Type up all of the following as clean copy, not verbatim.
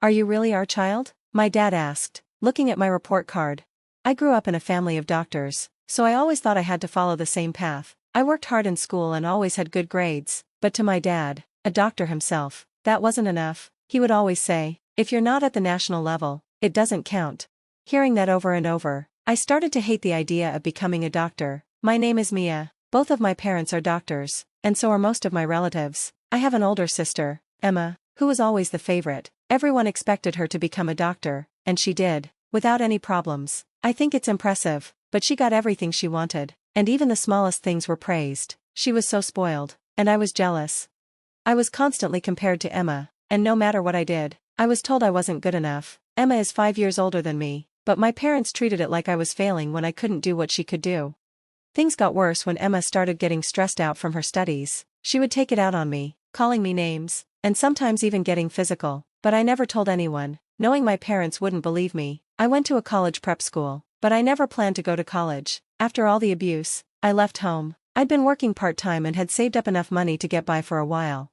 Are you really our child? My dad asked, looking at my report card. I grew up in a family of doctors, so I always thought I had to follow the same path. I worked hard in school and always had good grades, but to my dad, a doctor himself, that wasn't enough. He would always say, if you're not at the national level, it doesn't count. Hearing that over and over, I started to hate the idea of becoming a doctor. My name is Mia, both of my parents are doctors, and so are most of my relatives. I have an older sister, Emma, who was always the favorite. Everyone expected her to become a doctor, and she did, without any problems. I think it's impressive, but she got everything she wanted, and even the smallest things were praised. She was so spoiled, and I was jealous. I was constantly compared to Emma, and no matter what I did, I was told I wasn't good enough. Emma is 5 years older than me, but my parents treated it like I was failing when I couldn't do what she could do. Things got worse when Emma started getting stressed out from her studies. She would take it out on me, calling me names, and sometimes even getting physical, but I never told anyone, knowing my parents wouldn't believe me. I went to a college prep school, but I never planned to go to college. After all the abuse, I left home. I'd been working part-time and had saved up enough money to get by for a while.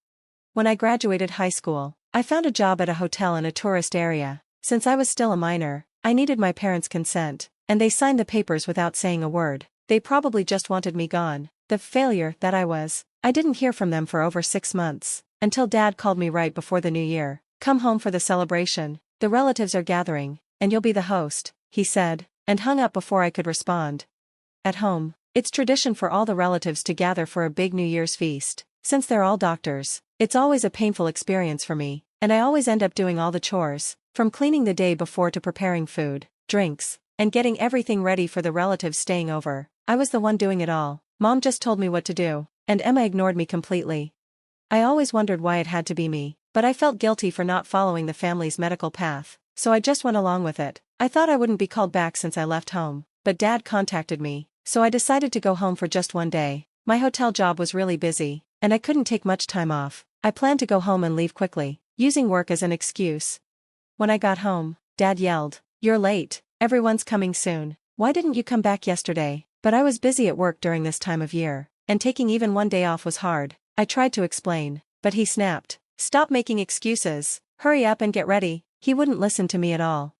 When I graduated high school, I found a job at a hotel in a tourist area. Since I was still a minor, I needed my parents' consent, and they signed the papers without saying a word. They probably just wanted me gone. The failure that I was. I didn't hear from them for over 6 months, until Dad called me right before the new year. Come home for the celebration. The relatives are gathering, and you'll be the host, he said, and hung up before I could respond. At home, it's tradition for all the relatives to gather for a big New Year's feast. Since they're all doctors, it's always a painful experience for me, and I always end up doing all the chores, from cleaning the day before to preparing food, drinks, and getting everything ready for the relatives staying over. I was the one doing it all. Mom just told me what to do, and Emma ignored me completely. I always wondered why it had to be me, but I felt guilty for not following the family's medical path, so I just went along with it. I thought I wouldn't be called back since I left home, but Dad contacted me, so I decided to go home for just one day. My hotel job was really busy, and I couldn't take much time off. I planned to go home and leave quickly, using work as an excuse. When I got home, Dad yelled, "You're late, everyone's coming soon. Why didn't you come back yesterday?" But I was busy at work during this time of year, and taking even one day off was hard. I tried to explain, but he snapped, "Stop making excuses, hurry up and get ready." He wouldn't listen to me at all.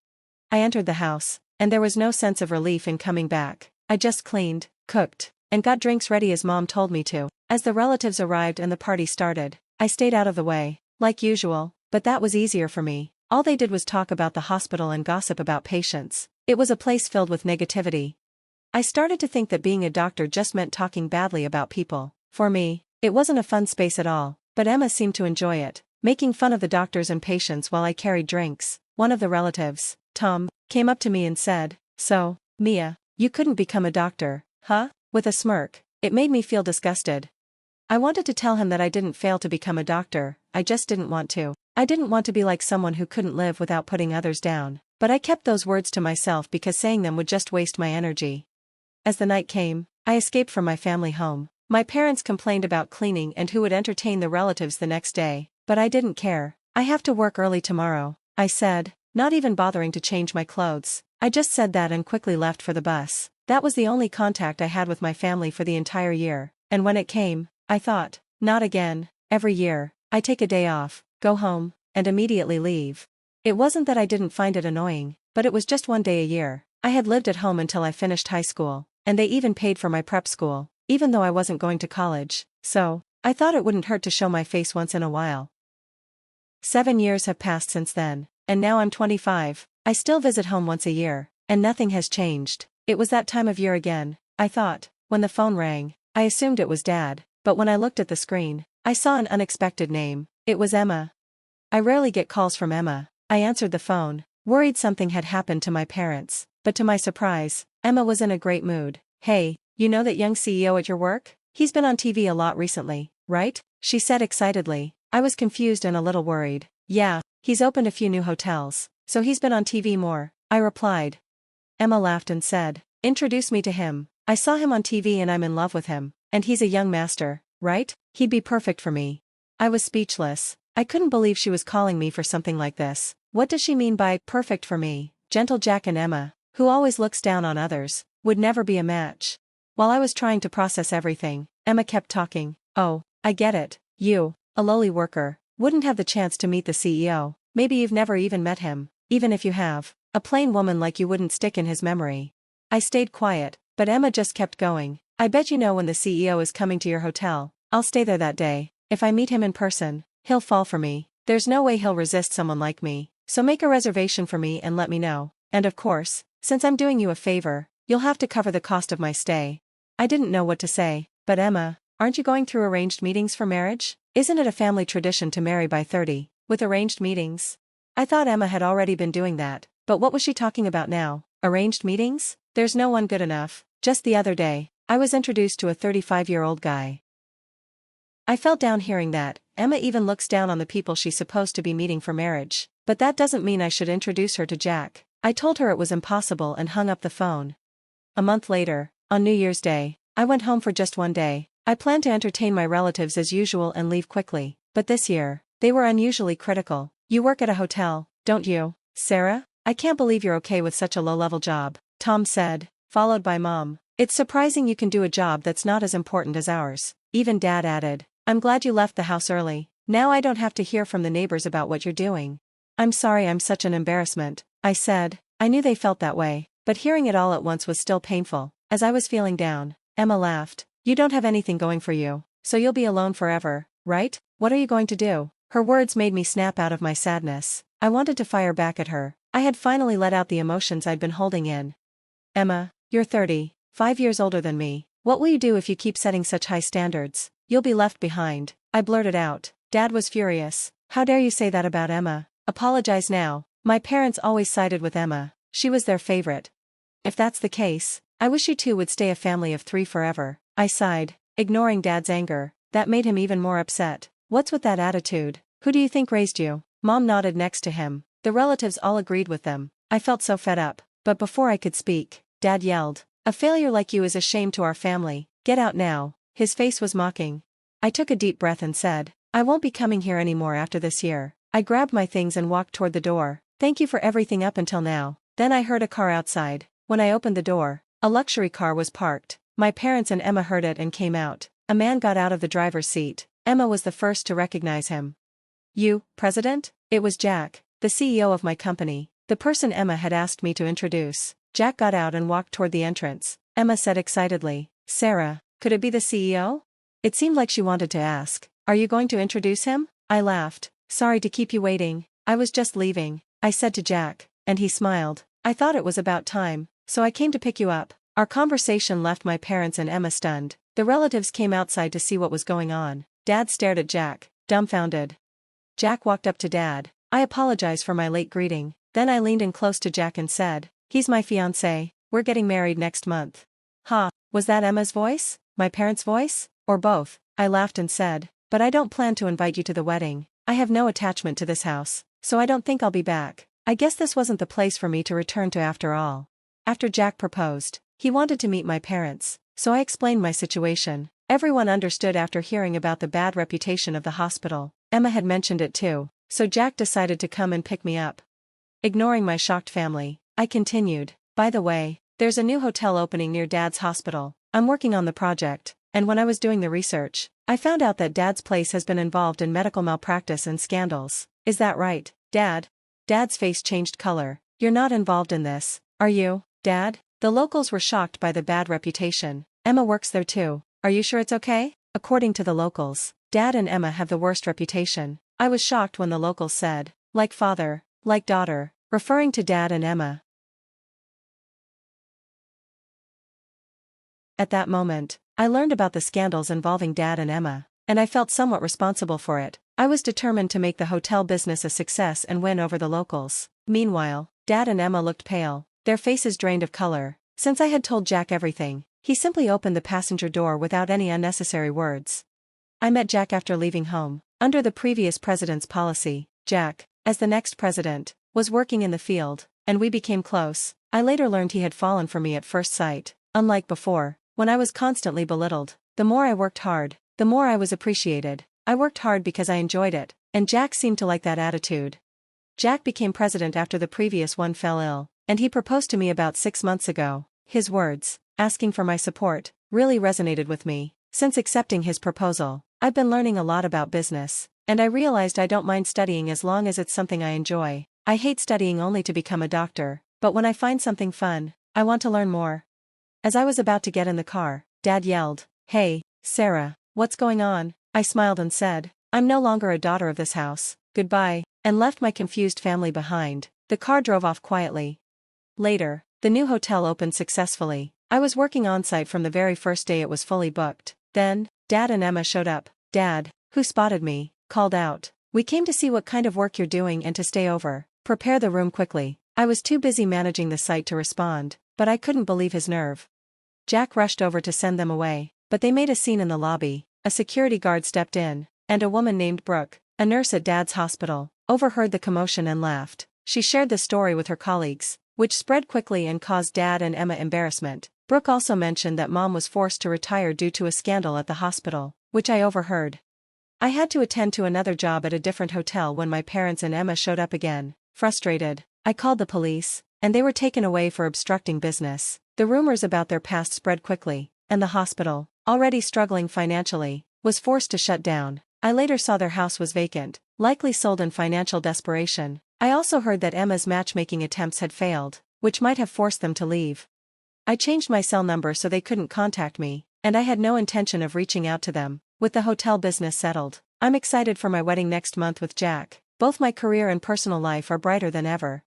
I entered the house, and there was no sense of relief in coming back. I just cleaned, cooked, and got drinks ready as Mom told me to. As the relatives arrived and the party started, I stayed out of the way, like usual, but that was easier for me. All they did was talk about the hospital and gossip about patients. It was a place filled with negativity. I started to think that being a doctor just meant talking badly about people. For me, it wasn't a fun space at all, but Emma seemed to enjoy it, making fun of the doctors and patients while I carried drinks. One of the relatives, Tom, came up to me and said, "So, Mia, you couldn't become a doctor, huh?" With a smirk. It made me feel disgusted. I wanted to tell him that I didn't fail to become a doctor, I just didn't want to. I didn't want to be like someone who couldn't live without putting others down, but I kept those words to myself because saying them would just waste my energy. As the night came, I escaped from my family home. My parents complained about cleaning and who would entertain the relatives the next day, but I didn't care. "I have to work early tomorrow," I said, not even bothering to change my clothes. I just said that and quickly left for the bus. That was the only contact I had with my family for the entire year, and when it came, I thought, not again. Every year, I take a day off, go home, and immediately leave. It wasn't that I didn't find it annoying, but it was just one day a year. I had lived at home until I finished high school, and they even paid for my prep school, even though I wasn't going to college, so I thought it wouldn't hurt to show my face once in a while. 7 years have passed since then, and now I'm 25. I still visit home once a year, and nothing has changed. It was that time of year again, I thought. When the phone rang, I assumed it was Dad, but when I looked at the screen, I saw an unexpected name. It was Emma. I rarely get calls from Emma. I answered the phone, worried something had happened to my parents, but to my surprise, Emma was in a great mood. "Hey, you know that young CEO at your work? He's been on TV a lot recently, right?" she said excitedly. I was confused and a little worried. "Yeah, he's opened a few new hotels, so he's been on TV more," I replied. Emma laughed and said, "Introduce me to him. I saw him on TV and I'm in love with him, and he's a young master, right? He'd be perfect for me." I was speechless. I couldn't believe she was calling me for something like this. What does she mean by perfect for me? Gentle Jack and Emma, who always looks down on others, would never be a match. While I was trying to process everything, Emma kept talking. "Oh, I get it. You, a lowly worker, wouldn't have the chance to meet the CEO. Maybe you've never even met him. Even if you have, a plain woman like you wouldn't stick in his memory. I stayed quiet, but Emma just kept going. I bet you know when the CEO is coming to your hotel. I'll stay there that day. If I meet him in person, he'll fall for me. There's no way he'll resist someone like me. So make a reservation for me and let me know. And of course, since I'm doing you a favor, you'll have to cover the cost of my stay. I didn't know what to say, but Emma, aren't you going through arranged meetings for marriage? Isn't it a family tradition to marry by 30, with arranged meetings? I thought Emma had already been doing that, but what was she talking about now? Arranged meetings? There's no one good enough. Just the other day, I was introduced to a 35-year-old guy. I felt down hearing that. Emma even looks down on the people she's supposed to be meeting for marriage. But that doesn't mean I should introduce her to Jack. I told her it was impossible and hung up the phone. A month later, on New Year's Day, I went home for just one day. I planned to entertain my relatives as usual and leave quickly. But this year, they were unusually critical. You work at a hotel, don't you, Sarah? I can't believe you're okay with such a low-level job, Tom said, followed by Mom. It's surprising you can do a job that's not as important as ours. Even Dad added, I'm glad you left the house early. Now I don't have to hear from the neighbors about what you're doing. I'm sorry I'm such an embarrassment, I said. I knew they felt that way, but hearing it all at once was still painful. As I was feeling down, Emma laughed. You don't have anything going for you, so you'll be alone forever, right? What are you going to do? Her words made me snap out of my sadness. I wanted to fire back at her. I had finally let out the emotions I'd been holding in. Emma, you're 30, 5 years older than me. What will you do if you keep setting such high standards? You'll be left behind, I blurted out. Dad was furious. How dare you say that about Emma? Apologize now. My parents always sided with Emma. She was their favorite. If that's the case, I wish you two would stay a family of 3 forever. I sighed, ignoring Dad's anger. That made him even more upset. What's with that attitude? Who do you think raised you? Mom nodded next to him. The relatives all agreed with them. I felt so fed up. But before I could speak, Dad yelled, a failure like you is a shame to our family. Get out now. His face was mocking. I took a deep breath and said, I won't be coming here anymore after this year. I grabbed my things and walked toward the door. Thank you for everything up until now. Then I heard a car outside. When I opened the door, a luxury car was parked. My parents and Emma heard it and came out. A man got out of the driver's seat. Emma was the first to recognize him. You, President? It was Jack, the CEO of my company, the person Emma had asked me to introduce. Jack got out and walked toward the entrance. Emma said excitedly, Sarah, could it be the CEO? It seemed like she wanted to ask, are you going to introduce him? I laughed. Sorry to keep you waiting. I was just leaving, I said to Jack, and he smiled. I thought it was about time, so I came to pick you up. Our conversation left my parents and Emma stunned. The relatives came outside to see what was going on. Dad stared at Jack, dumbfounded. Jack walked up to Dad. I apologize for my late greeting. Then I leaned in close to Jack and said, he's my fiancé. We're getting married next month. Ha, was that Emma's voice? My parents' voice? Or both? I laughed and said, but I don't plan to invite you to the wedding. I have no attachment to this house, so I don't think I'll be back. I guess this wasn't the place for me to return to after all. After Jack proposed, he wanted to meet my parents, so I explained my situation. Everyone understood after hearing about the bad reputation of the hospital. Emma had mentioned it too, so Jack decided to come and pick me up. Ignoring my shocked family, I continued, by the way, there's a new hotel opening near Dad's hospital. I'm working on the project, and when I was doing the research, I found out that Dad's place has been involved in medical malpractice and scandals. Is that right, Dad? Dad's face changed color. You're not involved in this, are you, Dad? The locals were shocked by the bad reputation. Emma works there too. Are you sure it's okay? According to the locals, Dad and Emma have the worst reputation. I was shocked when the locals said, like father, like daughter, referring to Dad and Emma. At that moment, I learned about the scandals involving Dad and Emma, and I felt somewhat responsible for it. I was determined to make the hotel business a success and win over the locals. Meanwhile, Dad and Emma looked pale, their faces drained of color. Since I had told Jack everything, he simply opened the passenger door without any unnecessary words. I met Jack after leaving home. Under the previous president's policy, Jack, as the next president, was working in the field, and we became close. I later learned he had fallen for me at first sight. Unlike before, when I was constantly belittled, the more I worked hard, the more I was appreciated. I worked hard because I enjoyed it, and Jack seemed to like that attitude. Jack became president after the previous one fell ill, and he proposed to me about 6 months ago. His words, asking for my support, really resonated with me. Since accepting his proposal, I've been learning a lot about business, and I realized I don't mind studying as long as it's something I enjoy. I hate studying only to become a doctor, but when I find something fun, I want to learn more. As I was about to get in the car, Dad yelled, "Hey, Sarah, what's going on?" I smiled and said, "I'm no longer a daughter of this house, goodbye," and left my confused family behind. The car drove off quietly. Later, the new hotel opened successfully. I was working on-site from the very first day it was fully booked. Then, Dad and Emma showed up. Dad, who spotted me, called out, "We came to see what kind of work you're doing and to stay over. Prepare the room quickly." I was too busy managing the site to respond, but I couldn't believe his nerve. Jack rushed over to send them away, but they made a scene in the lobby. A security guard stepped in, and a woman named Brooke, a nurse at Dad's hospital, overheard the commotion and laughed. She shared the story with her colleagues, which spread quickly and caused Dad and Emma embarrassment. Brooke also mentioned that Mom was forced to retire due to a scandal at the hospital, which I overheard. I had to attend to another job at a different hotel when my parents and Emma showed up again. Frustrated, I called the police, and they were taken away for obstructing business. The rumors about their past spread quickly, and the hospital, already struggling financially, was forced to shut down. I later saw their house was vacant, likely sold in financial desperation. I also heard that Emma's matchmaking attempts had failed, which might have forced them to leave. I changed my cell number so they couldn't contact me, and I had no intention of reaching out to them. With the hotel business settled, I'm excited for my wedding next month with Jack. Both my career and personal life are brighter than ever.